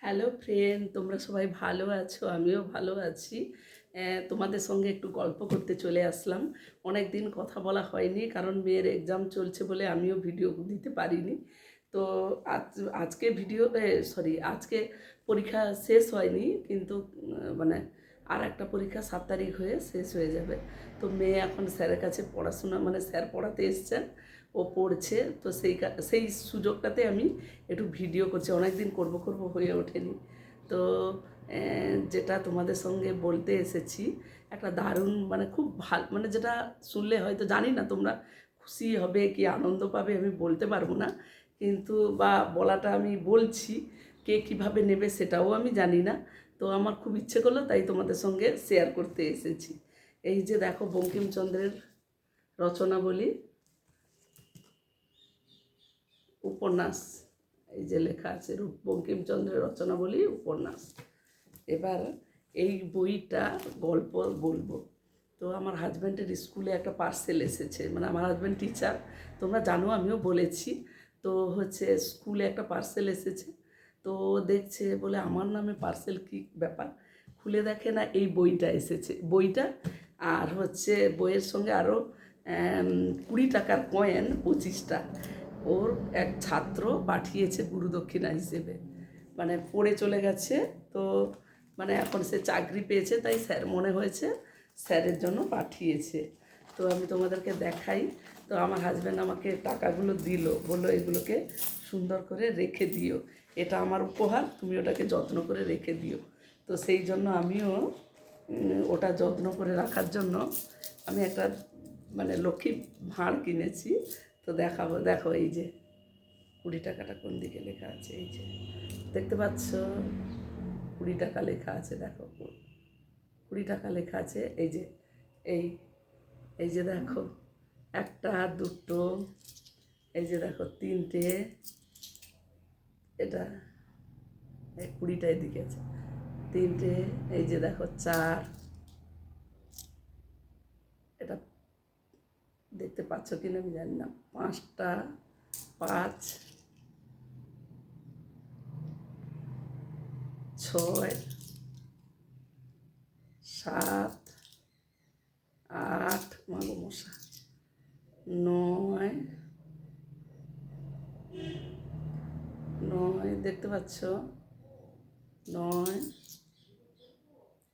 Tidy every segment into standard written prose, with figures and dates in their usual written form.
Hello friend, তোমরা সবাই ভালো আছো? আমিও ভালো আছি। তোমাদের সঙ্গে একটু গল্প করতে চলে আসলাম। অনেক দিন কথা বলা হয়নি, কারণ মেয়ের এক্সাম চলছে বলে আমিও ভিডিও দিতে পারিনি। তো আজকে আজকে পরীক্ষা শেষ হয়নি, কিন্তু মানে আর একটা পরীক্ষা 7 তারিখ হয়ে শেষ হয়ে যাবে। তো মেয়ে এখন স্যারের কাছে পড়াশোনা, মানে স্যার পড়াতে এসছেন, ও পড়ছে। তো সেই সুযোগটাতে আমি একটু ভিডিও করছি, অনেক দিন করবো করবো হয়ে ওঠেনি। তো যেটা তোমাদের সঙ্গে বলতে এসেছি, একটা দারুণ, মানে খুব ভালো, মানে যেটা শুনলে হয়তো জানি না তোমরা খুশি হবে কি আনন্দ পাবে আমি বলতে পারবো না, কিন্তু বা বলাটা আমি বলছি, কে কীভাবে নেবে সেটাও আমি জানি না। তো আমার খুব ইচ্ছে করলো, তাই তোমাদের সঙ্গে শেয়ার করতে এসেছি। এই যে দেখো, বঙ্কিমচন্দ্রের রচনাবলী উপন্যাস, এই যে লেখা আছে বঙ্কিমচন্দ্রের রচনাবলী উপন্যাস। এবার এই বইটা গল্প বলবো। তো আমার হাজব্যান্ডের স্কুলে একটা পার্সেল এসেছে, মানে আমার হাজব্যান্ড টিচার, তোমরা জানো, আমিও বলেছি। তো হচ্ছে স্কুলে একটা পার্সেল এসেছে, তো দেখছে, বলে আমার নামে পার্সেল, কি ব্যাপার? খুলে দেখে না এই বইটা এসেছে, বইটা আর হচ্ছে বইয়ের সঙ্গে আরও 20 টাকার কয়েন 25টা ওর এক ছাত্র পাঠিয়েছে গুরুদক্ষিণা হিসেবে, মানে পড়ে চলে গেছে। তো মানে এখন সে চাকরি পেয়েছে, তাই স্যার মনে হয়েছে স্যারের জন্য পাঠিয়েছে। তো আমি তোমাদেরকে দেখাই। তো আমার হাজব্যান্ড আমাকে টাকাগুলো দিল, বললো এগুলোকে সুন্দর করে রেখে দিও, এটা আমার উপহার, তুমি ওটাকে যত্ন করে রেখে দিও। তো সেই জন্য আমিও ওটা যত্ন করে রাখার জন্য আমি একটা, মানে লক্ষ্মী ভাঁড় কিনেছি। তো দেখাবো, দেখো এই যে 20 টাকাটা কোন দিকে লেখা আছে, এই যে দেখতে পাচ্ছ 20 টাকা লেখা আছে, দেখো 20 টাকা লেখা আছে। এই যে এই এই যে দেখো, একটা, দুটো, এই যে দেখো তিনটে, এটা এই 20টা এদিকে আছে, তিনটে, এই যে দেখো চার, এটা দেখতে পাচ্ছ কিনা আমি জানি না, পাঁচটা, পাঁচ, ছয়, সাত, আট, মাগো মশা, নয়, নয়, দেখতে পাচ্ছ, নয়,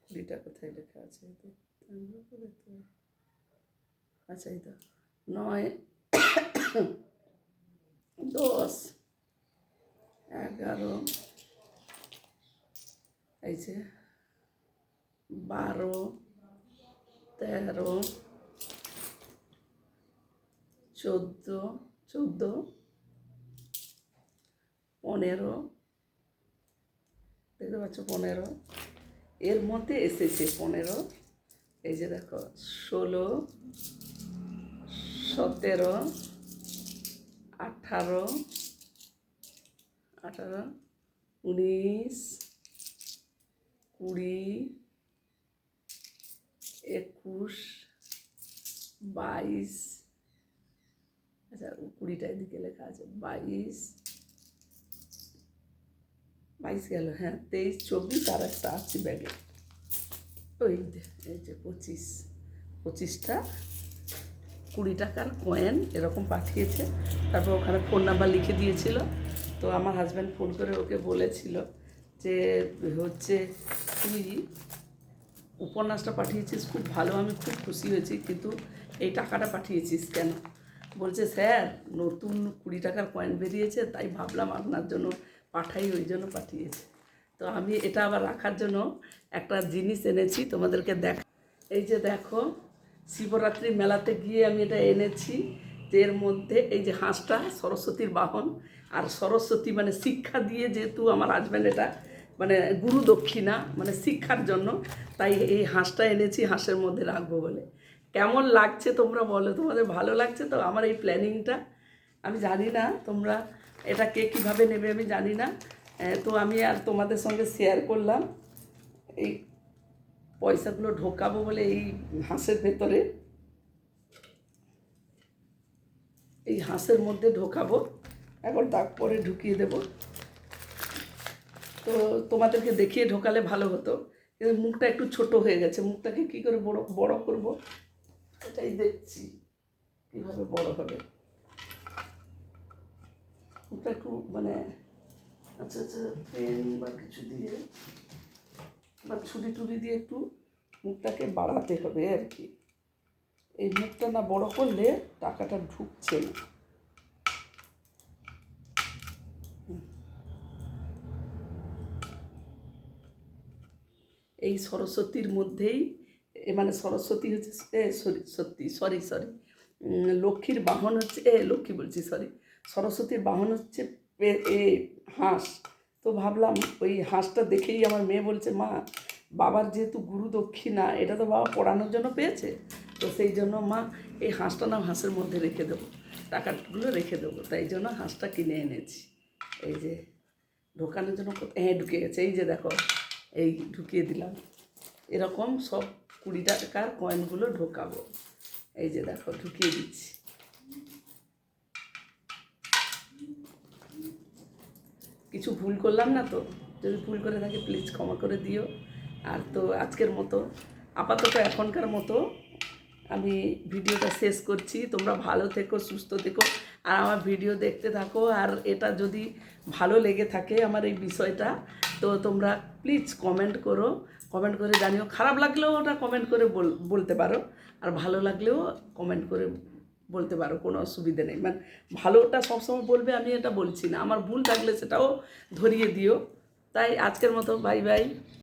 20টা কোথায় লেখা আছে, আচ্ছা এই তো, নয়, 10, 11, এই যে 12, 13, 14, 15, দেখতে পাচ্ছ 15, এর মধ্যে এসেছে 15, এই যে দেখো 16, 17, 18, 19, 20, 21, 22, আচ্ছা 20টা এদিকে লেখা আছে, 22, 22 গেল, হ্যাঁ 23, 24, আর একটা আছে ব্যাগে, ওই এই যে 25টা 20 টাকার কয়েন এরকম পাঠিয়েছে। তারপর ওখানে ফোন নাম্বার লিখে দিয়েছিল। তো আমার হাজব্যান্ড ফোন করে ওকে বলেছিল যে হচ্ছে, তুই উপন্যাসটা পাঠিয়েছিস খুব ভালো, আমি খুব খুশি হয়েছি, কিন্তু এই টাকাটা পাঠিয়েছিস কেন? বলছে স্যার, নতুন 20 টাকার কয়েন বেরিয়েছে, তাই ভাবলাম আপনার জন্য পাঠাই, ওই জন্য পাঠিয়েছে। তো আমি এটা আবার রাখার জন্য একটা জিনিস এনেছি তোমাদেরকে এই যে দেখো, শিবরাত্রি মেলাতে গিয়ে আমি এটা এনেছি, যে এর মধ্যে এই যে হাঁসটা সরস্বতীর বাহন, আর সরস্বতী মানে শিক্ষা দিয়ে, যেহেতু আমার হাজব্যান্ড এটা মানে গুরু দক্ষিণা মানে শিক্ষার জন্য, তাই এই হাঁসটা এনেছি, হাঁসের মধ্যে রাখবো বলে। কেমন লাগছে তোমরা বলো, তোমাদের ভালো লাগছে তো আমার এই প্ল্যানিংটা? আমি জানি না তোমরা এটা কে কীভাবে নেবে, আমি জানি না। তো আমি আর তোমাদের সঙ্গে শেয়ার করলাম, এই পয়সাগুলো ঢোকাবো বলে এই হাঁসের ভেতরে, এই হাঁসের মধ্যে ঢোকাবো, একবার দাগ পরে ঢুকিয়ে দেব। তো তোমাদেরকে দেখিয়ে ঢোকালে ভালো হতো, কিন্তু মুখটা একটু ছোট হয়ে গেছে। মুখটাকে কী করে বড় বড় করবো এটাই দেখছি, কীভাবে বড় হবে মুখটা একটু মানে। আচ্ছা আচ্ছা, পেন বা কিছু দিয়ে বা ছুরি টুরি দিয়ে একটু মুখটাকে বাড়াতে হবে আর কি। এই মুখটা না বড় করলে টাকাটা ঢুকছে না। এই সরস্বতীর মধ্যেই মানে সরস্বতী হচ্ছে সরি লক্ষ্মীর বাহন হচ্ছে লক্ষ্মী বলছি সরি, সরস্বতীর বাহন হচ্ছে হাঁস। তো ভাবলাম ওই হাঁসটা দেখেই আমার মেয়ে বলছে, মা বাবার যেহেতু গুরু দক্ষিণা, এটা তো বাবা পড়ানোর জন্য পেয়েছে, তো সেই জন্য মা এই হাঁসটা না হাঁসের মধ্যে রেখে দেবো, টাকাগুলো রেখে দেবো, তাই জন্য হাঁসটা কিনে এনেছি। এই যে ঢোকানোর জন্য ঢুকে গেছে, এই যে দেখো, এই ঢুকিয়ে দিলাম। এরকম সব 20 টাকার কয়েনগুলো ঢোকাবো। এই যে দেখো ঢুকিয়ে দিচ্ছি। কিছু ভুল করলাম না তো? যদি ভুল করে থাকি প্লিজ ক্ষমা করে দিও। আর তো আজকের মতো আপাতত এখনকার মতো আমি ভিডিওটা শেষ করছি। তোমরা ভালো থেকো, সুস্থ থেকো, আর আমার ভিডিও দেখতে থাকো। আর এটা যদি ভালো লেগে থাকে আমার এই বিষয়টা, তো তোমরা প্লিজ কমেন্ট করো, কমেন্ট করে জানিও। খারাপ লাগলেও ওটা কমেন্ট করে বলতে পারো, আর ভালো লাগলেও কমেন্ট করে বলতে পারো, কোনো অসুবিধে নেই। মানে ভালোটা সবসময় বলবে আমি এটা বলছি না, আমার ভুল থাকলে সেটাও ধরিয়ে দিও। তাই আজকের মতো বাই বাই।